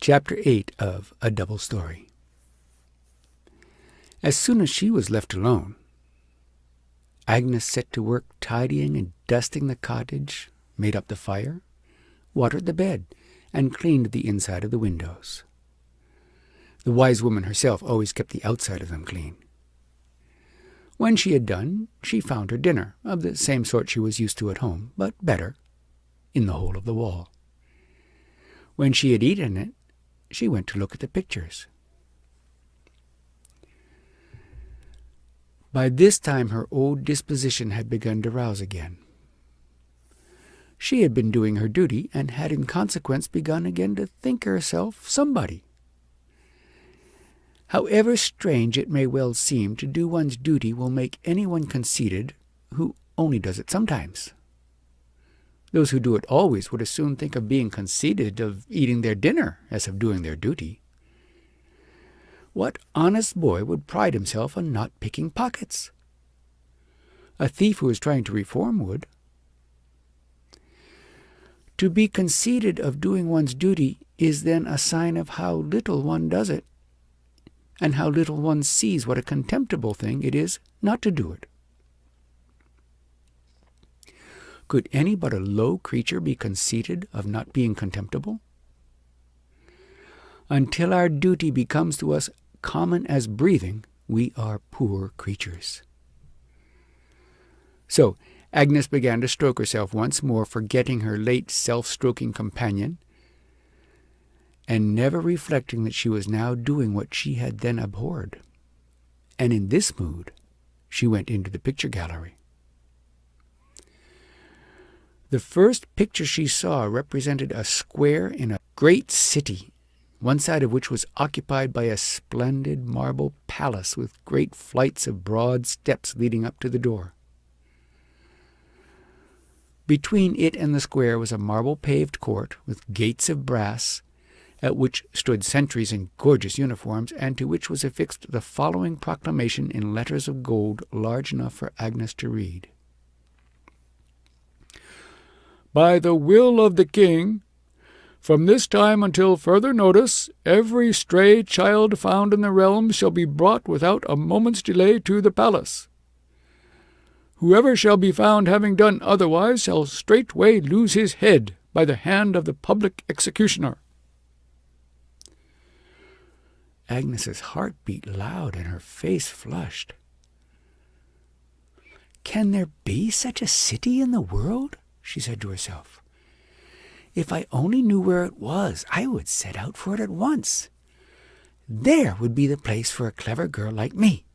Chapter 8 of A Double Story. As soon as she was left alone, Agnes set to work tidying and dusting the cottage, made up the fire, watered the bed, and cleaned the inside of the windows. The wise woman herself always kept the outside of them clean. When she had done, she found her dinner, of the same sort she was used to at home, but better, in the hole of the wall. When she had eaten it, she went to look at the pictures. By this time her old disposition had begun to rouse again. She had been doing her duty, and had in consequence begun again to think herself somebody. However strange it may well seem, to do one's duty will make anyone conceited who only does it sometimes. Those who do it always would as soon think of being conceited of eating their dinner as of doing their duty. What honest boy would pride himself on not picking pockets? A thief who is trying to reform would. To be conceited of doing one's duty is then a sign of how little one does it, and how little one sees what a contemptible thing it is not to do it. Could any but a low creature be conceited of not being contemptible? Until our duty becomes to us common as breathing, we are poor creatures. So Agnes began to stroke herself once more, forgetting her late self-stroking companion, and never reflecting that she was now doing what she had then abhorred. And in this mood she went into the picture gallery. The first picture she saw represented a square in a great city, one side of which was occupied by a splendid marble palace with great flights of broad steps leading up to the door. Between it and the square was a marble-paved court with gates of brass, at which stood sentries in gorgeous uniforms, and to which was affixed the following proclamation in letters of gold large enough for Agnes to read. By the will of the king, from this time until further notice, every stray child found in the realm shall be brought without a moment's delay to the palace. Whoever shall be found having done otherwise shall straightway lose his head by the hand of the public executioner. Agnes's heart beat loud and her face flushed. Can there be such a city in the world? She said to herself. If I only knew where it was, I would set out for it at once. There would be the place for a clever girl like me.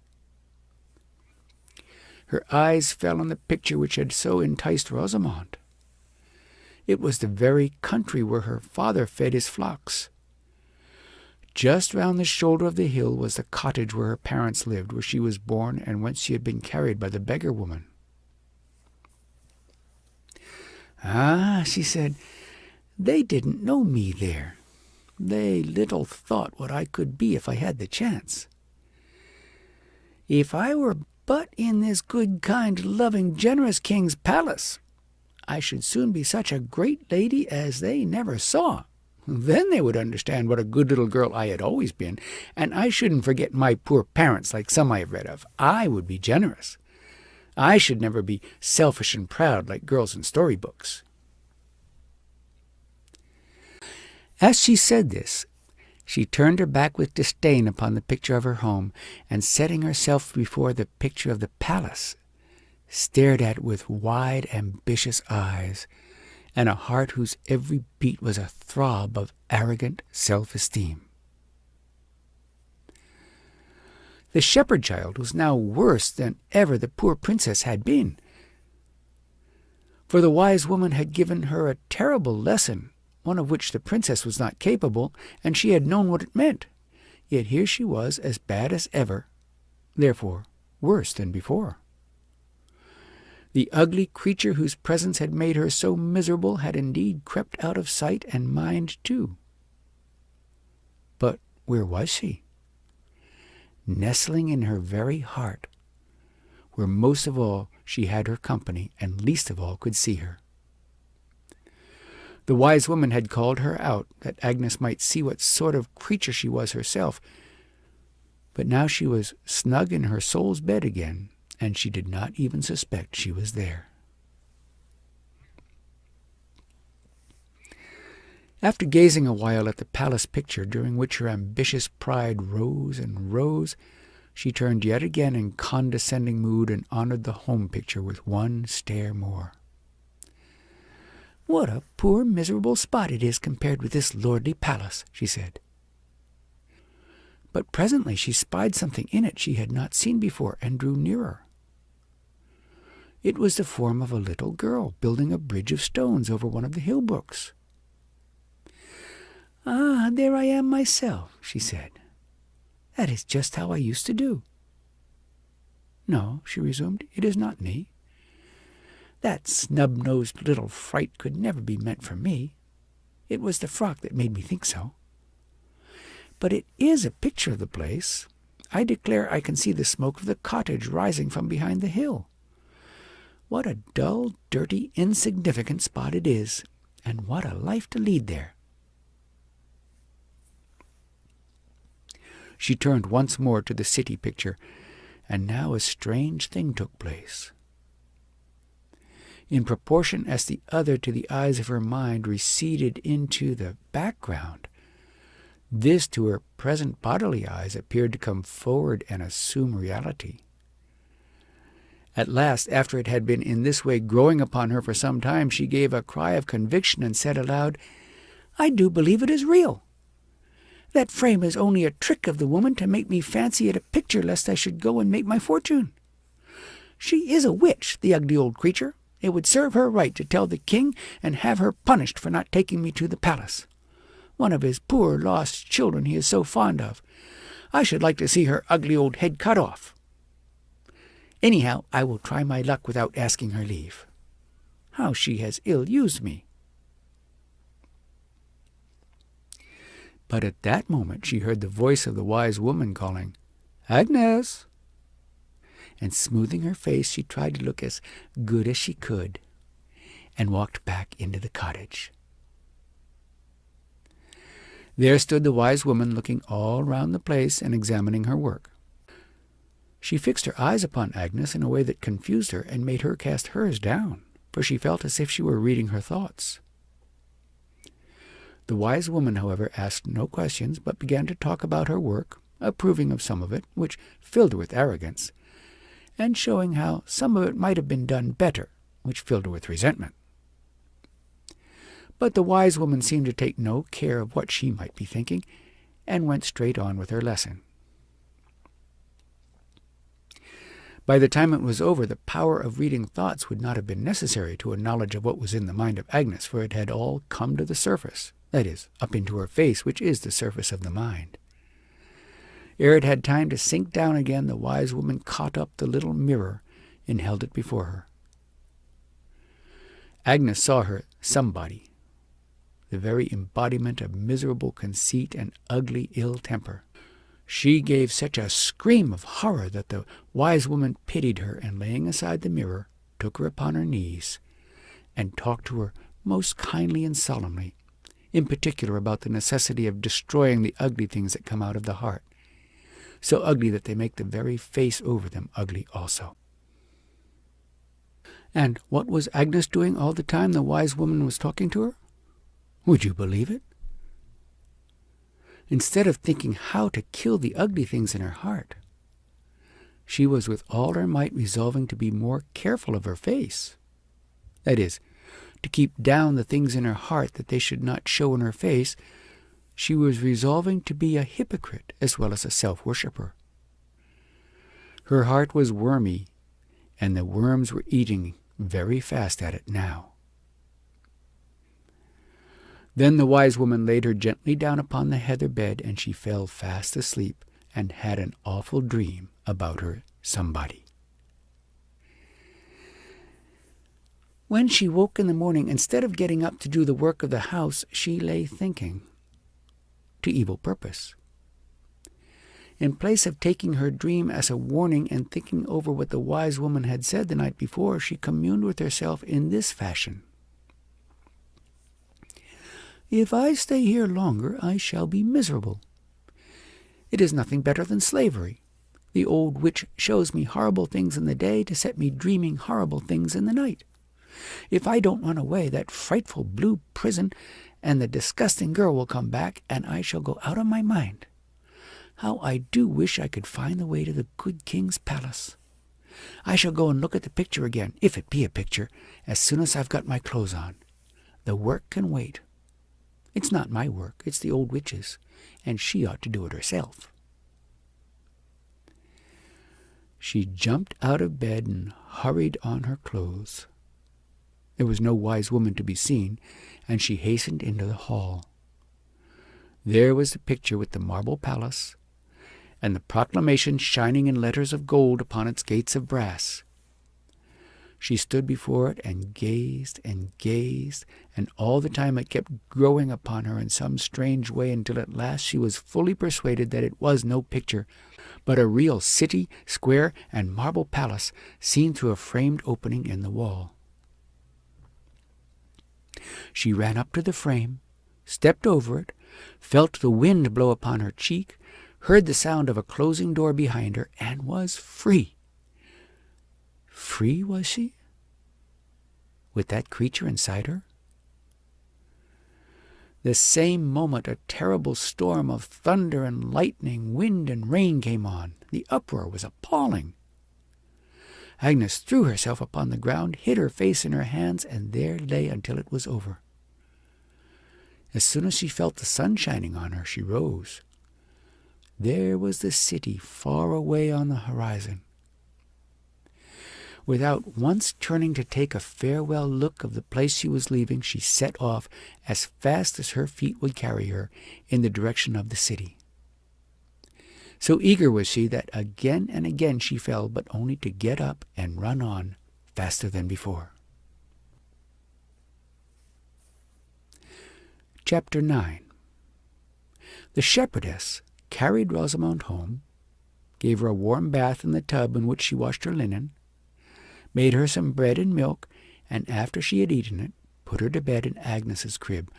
Her eyes fell on the picture which had so enticed Rosamond. It was the very country where her father fed his flocks. Just round the shoulder of the hill was the cottage where her parents lived, where she was born, and whence she had been carried by the beggar woman. Ah, she said, they didn't know me there. They little thought what I could be if I had the chance. If I were but in this good, kind, loving, generous king's palace, I should soon be such a great lady as they never saw. Then they would understand what a good little girl I had always been, and I shouldn't forget my poor parents like some I have read of. I would be generous. I should never be selfish and proud like girls in storybooks. As she said this, she turned her back with disdain upon the picture of her home, and setting herself before the picture of the palace, stared at it with wide, ambitious eyes, and a heart whose every beat was a throb of arrogant self-esteem. The shepherd child was now worse than ever the poor princess had been, for the wise woman had given her a terrible lesson, one of which the princess was not capable, and she had known what it meant. Yet here she was as bad as ever, therefore worse than before. The ugly creature whose presence had made her so miserable had indeed crept out of sight and mind too. But where was she? Nestling in her very heart, where most of all she had her company, and least of all could see her. The wise woman had called her out, that Agnes might see what sort of creature she was herself. But now she was snug in her soul's bed again, and she did not even suspect she was there. After gazing a while at the palace picture, during which her ambitious pride rose and rose, she turned yet again in condescending mood and honored the home picture with one stare more. "What a poor miserable spot it is compared with this lordly palace," she said. But presently she spied something in it she had not seen before, and drew nearer. It was the form of a little girl building a bridge of stones over one of the hill brooks. "Ah, there I am myself," she said. "That is just how I used to do." "No," she resumed, "it is not me. That snub-nosed little fright could never be meant for me. It was the frock that made me think so. But it is a picture of the place. I declare I can see the smoke of the cottage rising from behind the hill. What a dull, dirty, insignificant spot it is, and what a life to lead there." She turned once more to the city picture, and now a strange thing took place. In proportion as the other to the eyes of her mind receded into the background, this to her present bodily eyes appeared to come forward and assume reality. At last, after it had been in this way growing upon her for some time, she gave a cry of conviction and said aloud, "I do believe it is real. That frame is only a trick of the woman to make me fancy it a picture lest I should go and make my fortune. She is a witch, the ugly old creature. It would serve her right to tell the king and have her punished for not taking me to the palace. One of his poor lost children he is so fond of. I should like to see her ugly old head cut off. Anyhow, I will try my luck without asking her leave. How she has ill-used me." But at that moment she heard the voice of the wise woman calling, "Agnes!" And smoothing her face, she tried to look as good as she could, and walked back into the cottage. There stood the wise woman, looking all round the place and examining her work. She fixed her eyes upon Agnes in a way that confused her and made her cast hers down, for she felt as if she were reading her thoughts. The wise woman, however, asked no questions, but began to talk about her work, approving of some of it, which filled her with arrogance, and showing how some of it might have been done better, which filled her with resentment. But the wise woman seemed to take no care of what she might be thinking, and went straight on with her lesson. By the time it was over, the power of reading thoughts would not have been necessary to a knowledge of what was in the mind of Agnes, for it had all come to the surface, that is, up into her face, which is the surface of the mind. Ere it had time to sink down again, the wise woman caught up the little mirror and held it before her. Agnes saw her somebody, the very embodiment of miserable conceit and ugly ill-temper. She gave such a scream of horror that the wise woman pitied her, and laying aside the mirror, took her upon her knees, and talked to her most kindly and solemnly, in particular about the necessity of destroying the ugly things that come out of the heart, so ugly that they make the very face over them ugly also. And what was Agnes doing all the time the wise woman was talking to her? Would you believe it? Instead of thinking how to kill the ugly things in her heart, she was with all her might resolving to be more careful of her face. That is, to keep down the things in her heart that they should not show in her face. She was resolving to be a hypocrite as well as a self-worshipper. Her heart was wormy, and the worms were eating very fast at it now. Then the wise woman laid her gently down upon the heather bed, and she fell fast asleep and had an awful dream about her somebody. When she woke in the morning, instead of getting up to do the work of the house, she lay thinking, to evil purpose. In place of taking her dream as a warning and thinking over what the wise woman had said the night before, she communed with herself in this fashion. If I stay here longer, I shall be miserable. It is nothing better than slavery. The old witch shows me horrible things in the day to set me dreaming horrible things in the night. If I don't run away, that frightful blue prison and the disgusting girl will come back, and I shall go out of my mind. How I do wish I could find the way to the good king's palace. I shall go and look at the picture again, if it be a picture, as soon as I've got my clothes on. The work can wait. It's not my work, it's the old witch's, and she ought to do it herself. She jumped out of bed and hurried on her clothes. There was no wise woman to be seen, and she hastened into the hall. There was the picture with the marble palace, and the proclamation shining in letters of gold upon its gates of brass. She stood before it and gazed, and all the time it kept growing upon her in some strange way until at last she was fully persuaded that it was no picture, but a real city, square, and marble palace seen through a framed opening in the wall. She ran up to the frame, stepped over it, felt the wind blow upon her cheek, heard the sound of a closing door behind her, and was free. Free, was she? With that creature inside her? The same moment a terrible storm of thunder and lightning, wind and rain came on. The uproar was appalling. Agnes threw herself upon the ground, hid her face in her hands, and there lay until it was over. As soon as she felt the sun shining on her, she rose. There was the city far away on the horizon. Without once turning to take a farewell look of the place she was leaving, she set off as fast as her feet would carry her in the direction of the city. So eager was she that again and again she fell, but only to get up and run on faster than before. Chapter 9. The shepherdess carried Rosamond home, gave her a warm bath in the tub in which she washed her linen, made her some bread and milk, and after she had eaten it, put her to bed in Agnes's crib,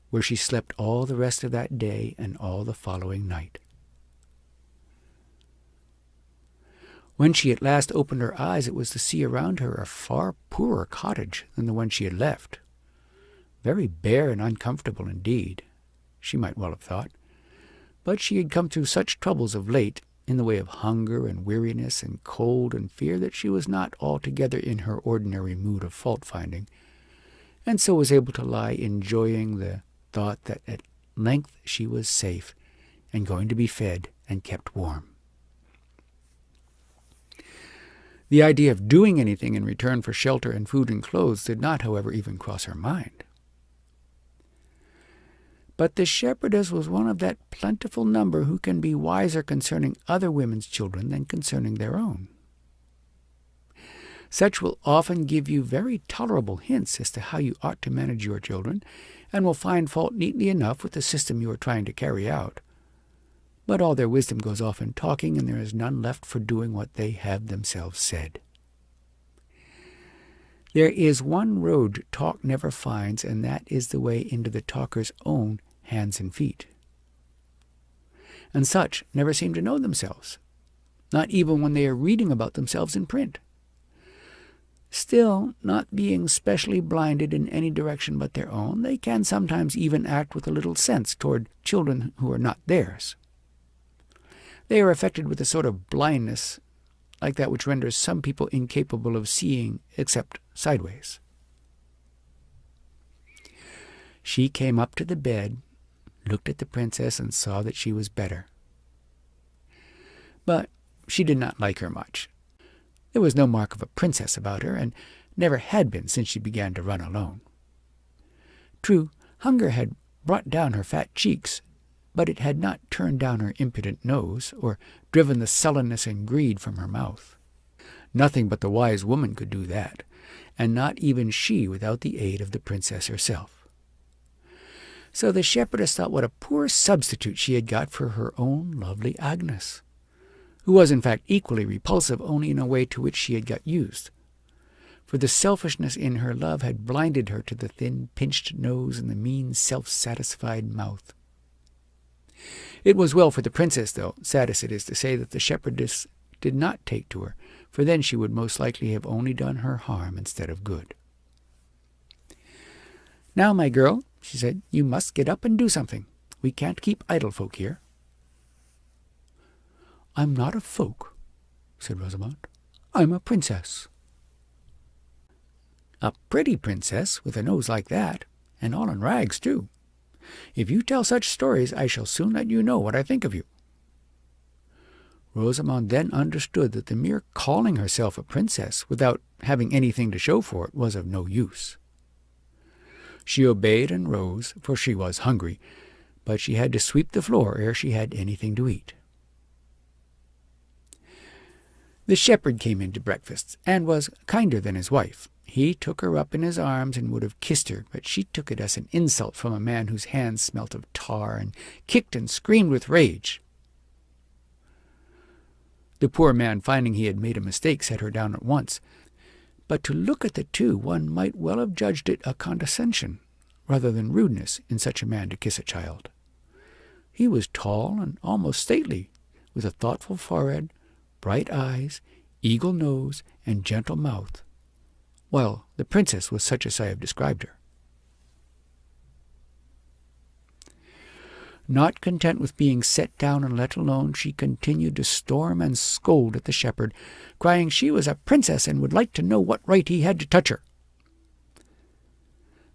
where she slept all the rest of that day and all the following night. When she at last opened her eyes, it was to see around her a far poorer cottage than the one she had left. Very bare and uncomfortable indeed, she might well have thought, but she had come through such troubles of late, in the way of hunger and weariness and cold and fear, that she was not altogether in her ordinary mood of fault-finding, and so was able to lie enjoying the thought that at length she was safe and going to be fed and kept warm. The idea of doing anything in return for shelter and food and clothes did not, however, even cross her mind. But the shepherdess was one of that plentiful number who can be wiser concerning other women's children than concerning their own. Such will often give you very tolerable hints as to how you ought to manage your children, and will find fault neatly enough with the system you are trying to carry out. But all their wisdom goes off in talking, and there is none left for doing what they have themselves said. There is one road talk never finds, and that is the way into the talker's own hands and feet. And such never seem to know themselves, not even when they are reading about themselves in print. Still, not being specially blinded in any direction but their own, they can sometimes even act with a little sense toward children who are not theirs. They are affected with a sort of blindness like that which renders some people incapable of seeing except sideways. She came up to the bed, looked at the princess, and saw that she was better. But she did not like her much. There was no mark of a princess about her, and never had been since she began to run alone. True, hunger had brought down her fat cheeks, but it had not turned down her impudent nose, or driven the sullenness and greed from her mouth. Nothing but the wise woman could do that, and not even she without the aid of the princess herself. So the shepherdess thought what a poor substitute she had got for her own lovely Agnes, who was in fact equally repulsive, only in a way to which she had got used. for the selfishness in her love had blinded her to the thin, pinched nose and the mean, self-satisfied mouth. It was well for the princess, though, sad as it is to say, that the shepherdess did not take to her, for then she would most likely have only done her harm instead of good. "Now, my girl," she said, "you must get up and do something. We can't keep idle folk here." "I'm not a folk," said Rosamond. "I'm a princess." "A pretty princess, with a nose like that, and all in rags, too. If you tell such stories, I shall soon let you know what I think of you." Rosamond then understood that the mere calling herself a princess, without having anything to show for it, was of no use. She obeyed and rose, for she was hungry, but she had to sweep the floor ere she had anything to eat. The shepherd came in to breakfast, and was kinder than his wife. He took her up in his arms and would have kissed her, but she took it as an insult from a man whose hands smelt of tar, and kicked and screamed with rage. The poor man, finding he had made a mistake, set her down at once, but to look at the two one might well have judged it a condescension, rather than rudeness, in such a man to kiss a child. He was tall and almost stately, with a thoughtful forehead, bright eyes, eagle nose, and gentle mouth, while the princess was such as I have described her. Not content with being set down and let alone, she continued to storm and scold at the shepherd, crying she was a princess and would like to know what right he had to touch her.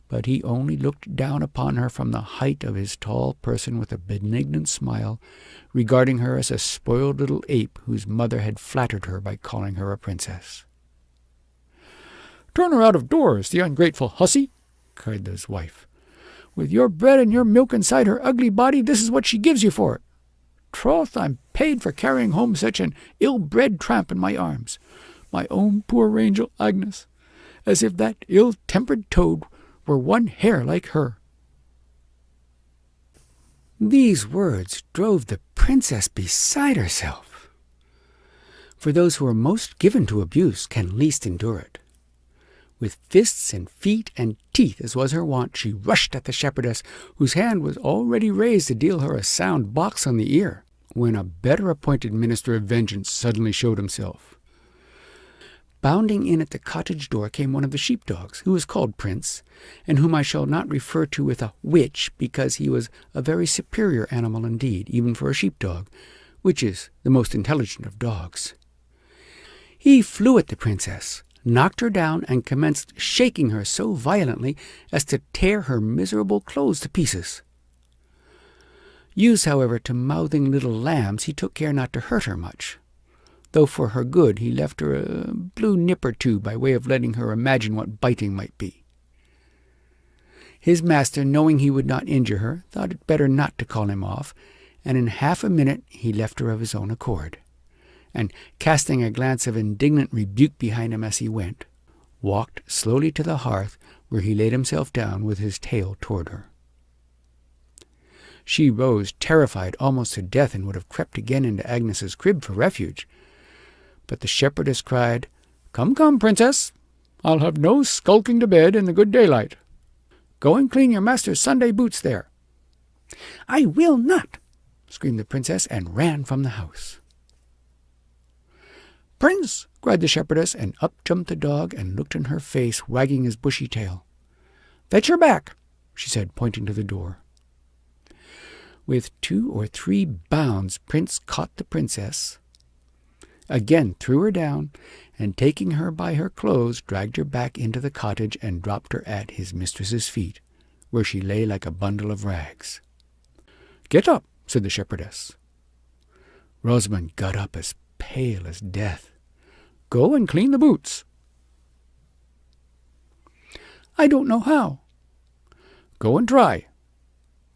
But he only looked down upon her from the height of his tall person with a benignant smile, regarding her as a spoiled little ape whose mother had flattered her by calling her a princess. "Turn her out of doors, the ungrateful hussy!" cried his wife. "With your bread and your milk inside her ugly body, this is what she gives you for it. Troth, I'm paid for carrying home such an ill-bred tramp in my arms. My own poor angel Agnes, as if that ill-tempered toad were one hair like her." These words drove the princess beside herself, for those who are most given to abuse can least endure it. With fists and feet and teeth, as was her wont, she rushed at the shepherdess, whose hand was already raised to deal her a sound box on the ear, when a better appointed minister of vengeance suddenly showed himself. Bounding in at the cottage door came one of the sheepdogs, who was called Prince, and whom I shall not refer to with a witch, because he was a very superior animal indeed, even for a sheepdog, which is the most intelligent of dogs. He flew at the princess, knocked her down, and commenced shaking her so violently as to tear her miserable clothes to pieces. Used, however, to mouthing little lambs, he took care not to hurt her much, though for her good he left her a blue nip or two by way of letting her imagine what biting might be. His master, knowing he would not injure her, thought it better not to call him off, and in half a minute he left her of his own accord, and, casting a glance of indignant rebuke behind him as he went, walked slowly to the hearth, where he laid himself down with his tail toward her. She rose, terrified almost to death, and would have crept again into Agnes's crib for refuge. But the shepherdess cried, "Come, come, princess, I'll have no skulking to bed in the good daylight. Go and clean your master's Sunday boots there." "I will not," screamed the princess, and ran from the house. "Prince!" cried the shepherdess, and up jumped the dog and looked in her face, wagging his bushy tail. "Fetch her back," she said, pointing to the door. With 2 or 3 bounds Prince caught the princess, again threw her down, and taking her by her clothes, dragged her back into the cottage and dropped her at his mistress's feet, where she lay like a bundle of rags. "Get up," said the shepherdess. Rosamond got up as pale as death. "Go and clean the boots." "I don't know how." "Go and try.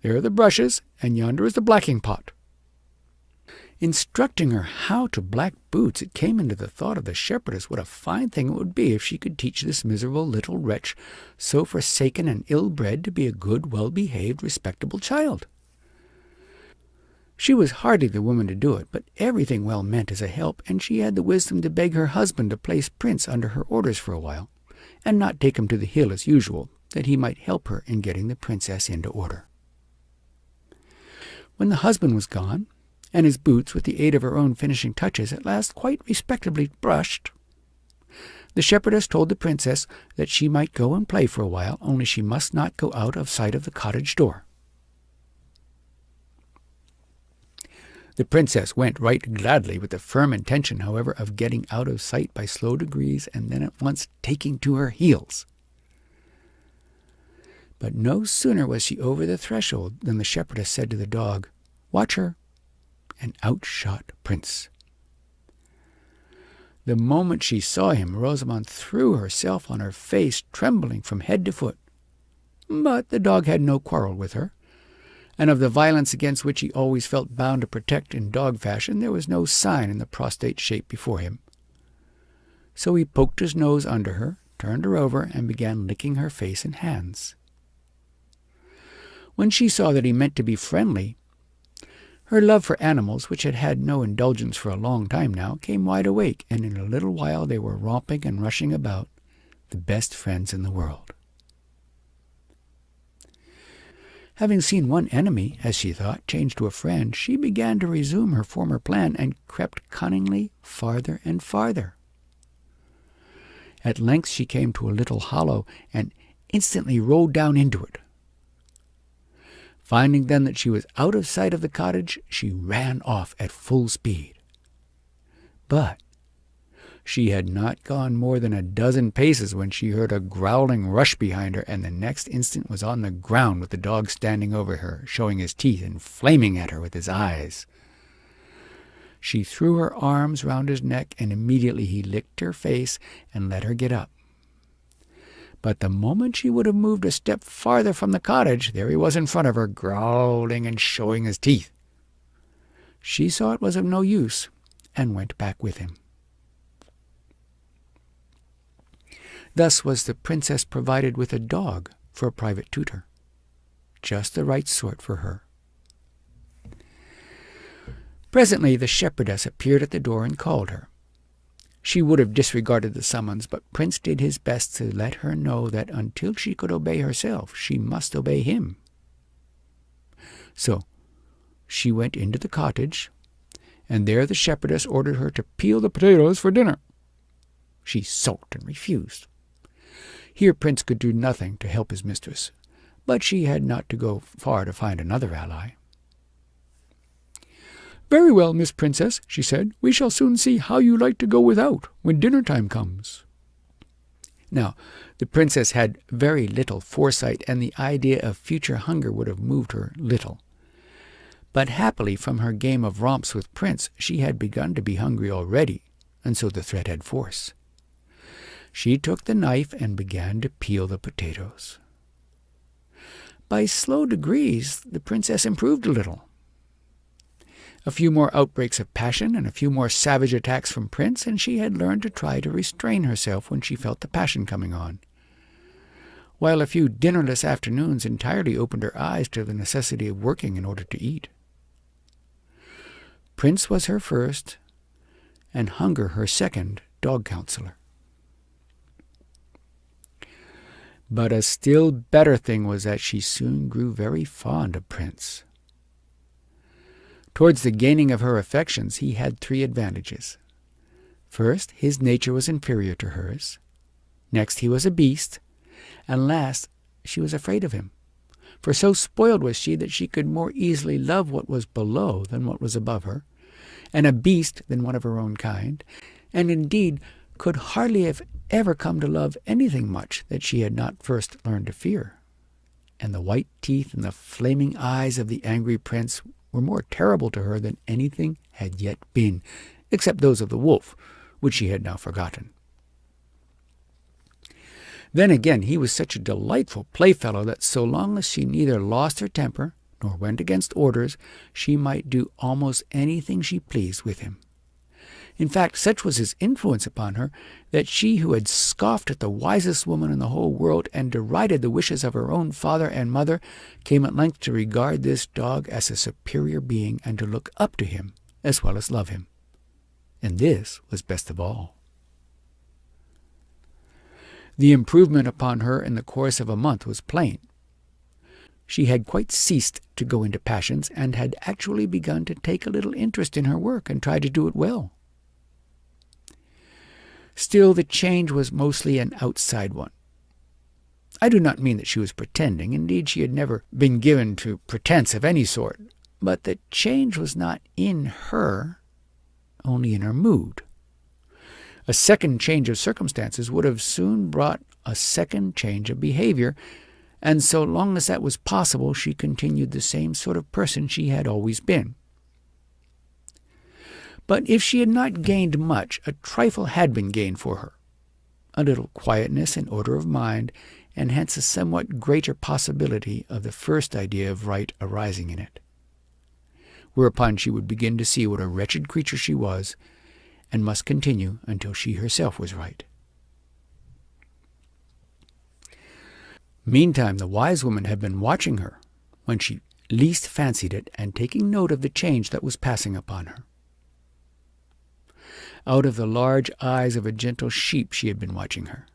There are the brushes, and yonder is the blacking pot." Instructing her how to black boots, it came into the thought of the shepherdess what a fine thing it would be if she could teach this miserable little wretch, so forsaken and ill-bred, to be a good, well-behaved, respectable child. She was hardly the woman to do it, but everything well meant as a help, and she had the wisdom to beg her husband to place Prince under her orders for a while, and not take him to the hill as usual, that he might help her in getting the princess into order. When the husband was gone, and his boots, with the aid of her own finishing touches, at last quite respectably brushed, the shepherdess told the princess that she might go and play for a while, only she must not go out of sight of the cottage door. The princess went right gladly, with the firm intention, however, of getting out of sight by slow degrees, and then at once taking to her heels. But no sooner was she over the threshold than the shepherdess said to the dog, "Watch her," and out shot Prince. The moment she saw him, Rosamond threw herself on her face, trembling from head to foot. But the dog had no quarrel with her, and of the violence against which he always felt bound to protect in dog fashion there was no sign in the prostrate shape before him. So he poked his nose under her, turned her over, and began licking her face and hands. When she saw that he meant to be friendly, her love for animals, which had had no indulgence for a long time now, came wide awake, and in a little while they were romping and rushing about, the best friends in the world. Having seen one enemy, as she thought, change to a friend, she began to resume her former plan, and crept cunningly farther and farther. At length she came to a little hollow, and instantly rolled down into it. Finding then that she was out of sight of the cottage, she ran off at full speed. But she had not gone more than a dozen paces when she heard a growling rush behind her, and the next instant was on the ground with the dog standing over her, showing his teeth and flaming at her with his eyes. She threw her arms round his neck, and immediately he licked her face and let her get up. But the moment she would have moved a step farther from the cottage, there he was in front of her, growling and showing his teeth. She saw it was of no use, and went back with him. Thus was the princess provided with a dog for a private tutor, just the right sort for her. Presently the shepherdess appeared at the door and called her. She would have disregarded the summons, but Prince did his best to let her know that until she could obey herself, she must obey him. So she went into the cottage, and there the shepherdess ordered her to peel the potatoes for dinner. She sulked and refused. Here Prince could do nothing to help his mistress, but she had not to go far to find another ally. "Very well, Miss Princess," she said, "we shall soon see how you like to go without when dinner time comes." Now, the princess had very little foresight, and the idea of future hunger would have moved her little. But happily, from her game of romps with Prince, she had begun to be hungry already, and so the threat had force. She took the knife and began to peel the potatoes. By slow degrees, the princess improved a little. A few more outbreaks of passion and a few more savage attacks from Prince, and she had learned to try to restrain herself when she felt the passion coming on, while a few dinnerless afternoons entirely opened her eyes to the necessity of working in order to eat. Prince was her first, and hunger her second dog counselor. But a still better thing was that she soon grew very fond of Prince. Towards the gaining of her affections he had 3 advantages. First, his nature was inferior to hers. Next, he was a beast. And last, she was afraid of him. For so spoiled was she that she could more easily love what was below than what was above her, and a beast than one of her own kind, and indeed could hardly have ever come to love anything much that she had not first learned to fear. And the white teeth and the flaming eyes of the angry prince were more terrible to her than anything had yet been, except those of the wolf, which she had now forgotten. Then again, he was such a delightful playfellow that so long as she neither lost her temper nor went against orders, she might do almost anything she pleased with him. In fact, such was his influence upon her that she, who had scoffed at the wisest woman in the whole world and derided the wishes of her own father and mother, came at length to regard this dog as a superior being and to look up to him as well as love him. And this was best of all. The improvement upon her in the course of a month was plain. She had quite ceased to go into passions, and had actually begun to take a little interest in her work and try to do it well. Still, the change was mostly an outside one. I do not mean that she was pretending. Indeed, she had never been given to pretense of any sort. But the change was not in her, only in her mood. A second change of circumstances would have soon brought a second change of behavior, and so long as that was possible, she continued the same sort of person she had always been. But if she had not gained much, a trifle had been gained for her. A little quietness and order of mind, and hence a somewhat greater possibility of the first idea of right arising in it. Whereupon she would begin to see what a wretched creature she was, and must continue until she herself was right. Meantime, the wise woman had been watching her when she least fancied it, and taking note of the change that was passing upon her. Out of the large eyes of a gentle sheep she had been watching her,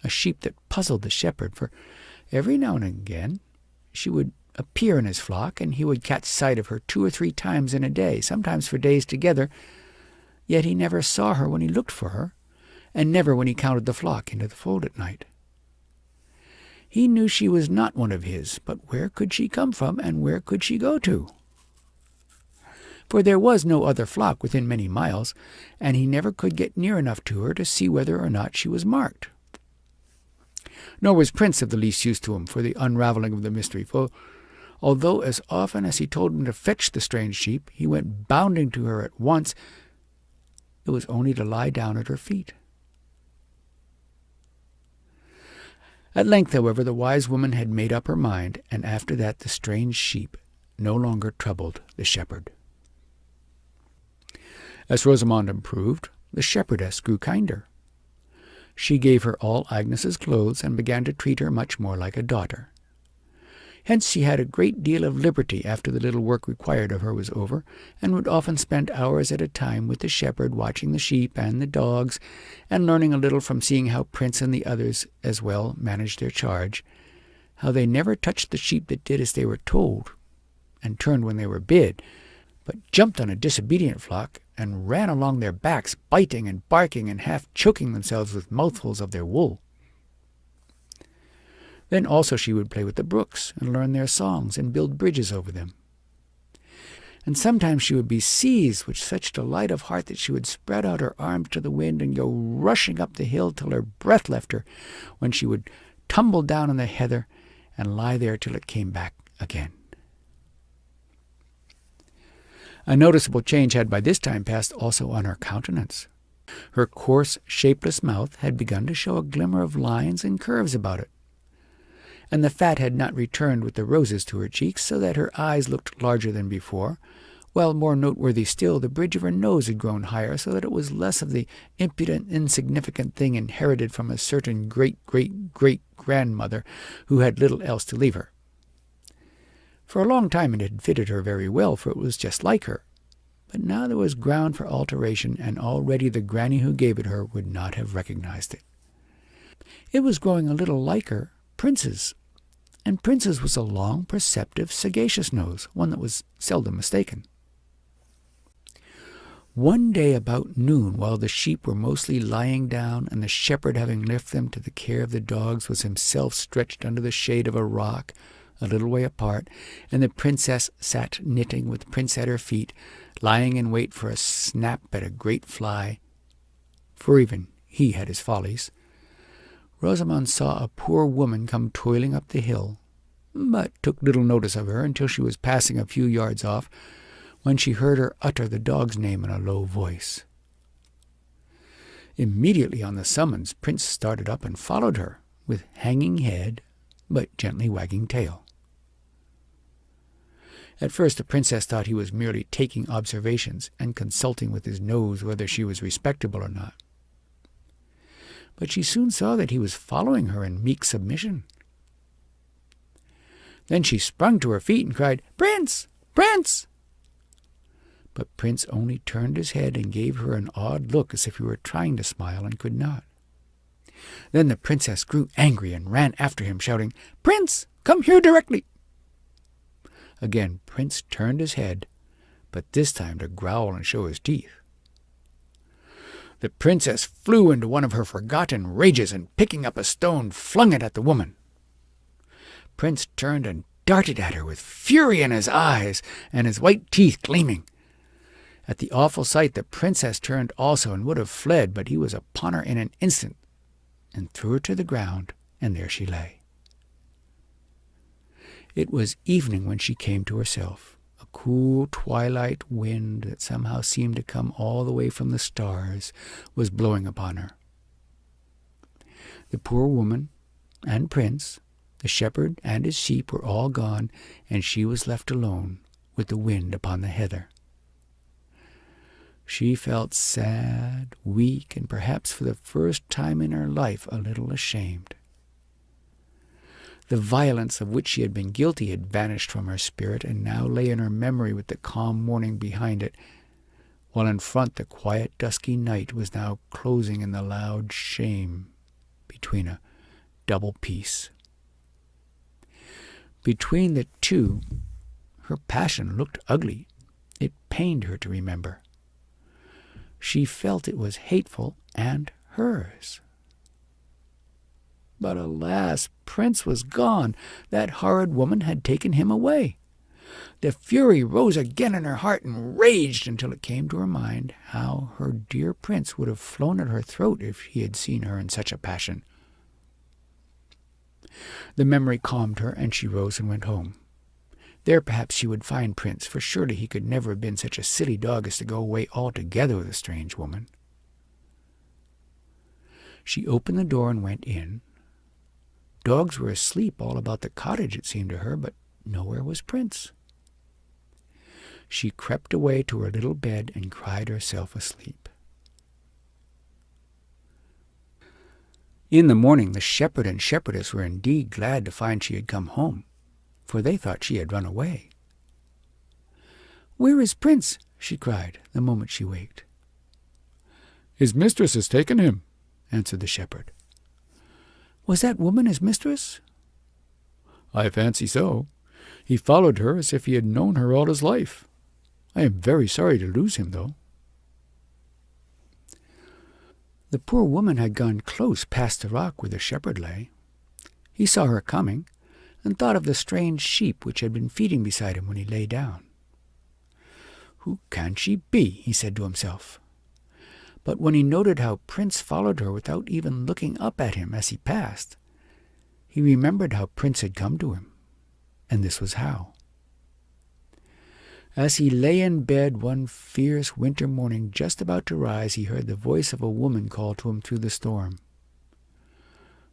a sheep that puzzled the shepherd, for every now and again she would appear in his flock, and he would catch sight of her 2 or 3 times in a day, sometimes for days together, yet he never saw her when he looked for her, and never when he counted the flock into the fold at night. He knew she was not one of his, but where could she come from, and where could she go to? For there was no other flock within many miles, and he never could get near enough to her to see whether or not she was marked. Nor was Prince of the least use to him for the unraveling of the mystery, for although as often as he told him to fetch the strange sheep, he went bounding to her at once, it was only to lie down at her feet. At length, however, the wise woman had made up her mind, and after that the strange sheep no longer troubled the shepherd. As Rosamond improved, the shepherdess grew kinder. She gave her all Agnes's clothes, and began to treat her much more like a daughter. Hence she had a great deal of liberty after the little work required of her was over, and would often spend hours at a time with the shepherd, watching the sheep and the dogs, and learning a little from seeing how Prince and the others as well managed their charge, how they never touched the sheep that did as they were told, and turned when they were bid, but jumped on a disobedient flock, and ran along their backs, biting and barking, and half choking themselves with mouthfuls of their wool. Then also she would play with the brooks, and learn their songs, and build bridges over them. And sometimes she would be seized with such delight of heart that she would spread out her arms to the wind, and go rushing up the hill till her breath left her, when she would tumble down in the heather, and lie there till it came back again. A noticeable change had by this time passed also on her countenance. Her coarse, shapeless mouth had begun to show a glimmer of lines and curves about it, and the fat had not returned with the roses to her cheeks, so that her eyes looked larger than before, while more noteworthy still, the bridge of her nose had grown higher, so that it was less of the impudent, insignificant thing inherited from a certain great-great-great-grandmother who had little else to leave her. For a long time it had fitted her very well, for it was just like her, but now there was ground for alteration, and already the granny who gave it her would not have recognized it. It was growing a little like her Prince's, and Prince's was a long, perceptive, sagacious nose, one that was seldom mistaken. One day about noon, while the sheep were mostly lying down, and the shepherd, having left them to the care of the dogs, was himself stretched under the shade of a rock a little way apart, and the princess sat knitting with Prince at her feet, lying in wait for a snap at a great fly, for even he had his follies, Rosamond saw a poor woman come toiling up the hill, but took little notice of her until she was passing a few yards off, when she heard her utter the dog's name in a low voice. Immediately on the summons, Prince started up and followed her, with hanging head, but gently wagging tail. At first the princess thought he was merely taking observations, and consulting with his nose whether she was respectable or not. But she soon saw that he was following her in meek submission. Then she sprung to her feet and cried, "Prince! Prince!" But Prince only turned his head and gave her an odd look, as if he were trying to smile and could not. Then the princess grew angry and ran after him, shouting, "Prince, come here directly!" Again Prince turned his head, but this time to growl and show his teeth. The princess flew into one of her forgotten rages and, picking up a stone, flung it at the woman. Prince turned and darted at her with fury in his eyes and his white teeth gleaming. At the awful sight the princess turned also and would have fled, but he was upon her in an instant and threw her to the ground, and there she lay. It was evening when she came to herself. A cool twilight wind that somehow seemed to come all the way from the stars was blowing upon her. The poor woman and prince, the shepherd and his sheep were all gone, and she was left alone with the wind upon the heather. She felt sad, weak, and perhaps for the first time in her life a little ashamed. The violence of which she had been guilty had vanished from her spirit, and now lay in her memory with the calm morning behind it, while in front the quiet dusky night was now closing in the loud shame between a double peace. Between the two, her passion looked ugly. It pained her to remember. She felt it was hateful and hers. But alas, Prince was gone. That horrid woman had taken him away. The fury rose again in her heart and raged until it came to her mind how her dear Prince would have flown at her throat if he had seen her in such a passion. The memory calmed her, and she rose and went home. There perhaps she would find Prince, for surely he could never have been such a silly dog as to go away altogether with a strange woman. She opened the door and went in. Dogs were asleep all about the cottage, it seemed to her, but nowhere was Prince. She crept away to her little bed and cried herself asleep. In the morning the shepherd and shepherdess were indeed glad to find she had come home, for they thought she had run away. "Where is Prince?" she cried the moment she waked. "His mistress has taken him," answered the shepherd. "Was that woman his mistress?" "I fancy so. He followed her as if he had known her all his life. I am very sorry to lose him, though." The poor woman had gone close past the rock where the shepherd lay. He saw her coming, and thought of the strange sheep which had been feeding beside him when he lay down. "Who can she be?" he said to himself. But when he noted how Prince followed her without even looking up at him as he passed, he remembered how Prince had come to him, and this was how. As he lay in bed one fierce winter morning, just about to rise, he heard the voice of a woman call to him through the storm.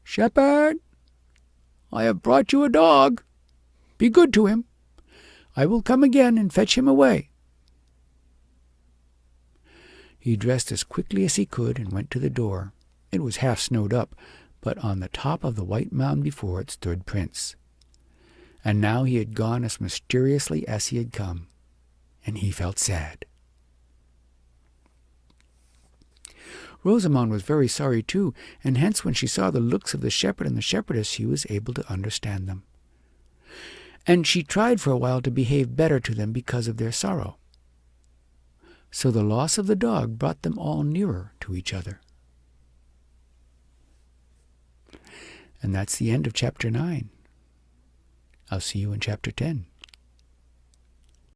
"Shepherd, I have brought you a dog. Be good to him. I will come again and fetch him away." He dressed as quickly as he could and went to the door. It was half snowed up, but on the top of the white mound before it stood Prince. And now he had gone as mysteriously as he had come, and he felt sad. Rosamond was very sorry too, and hence when she saw the looks of the shepherd and the shepherdess she was able to understand them. And she tried for a while to behave better to them because of their sorrow. So the loss of the dog brought them all nearer to each other. And that's the end of chapter 9. I'll see you in chapter 10.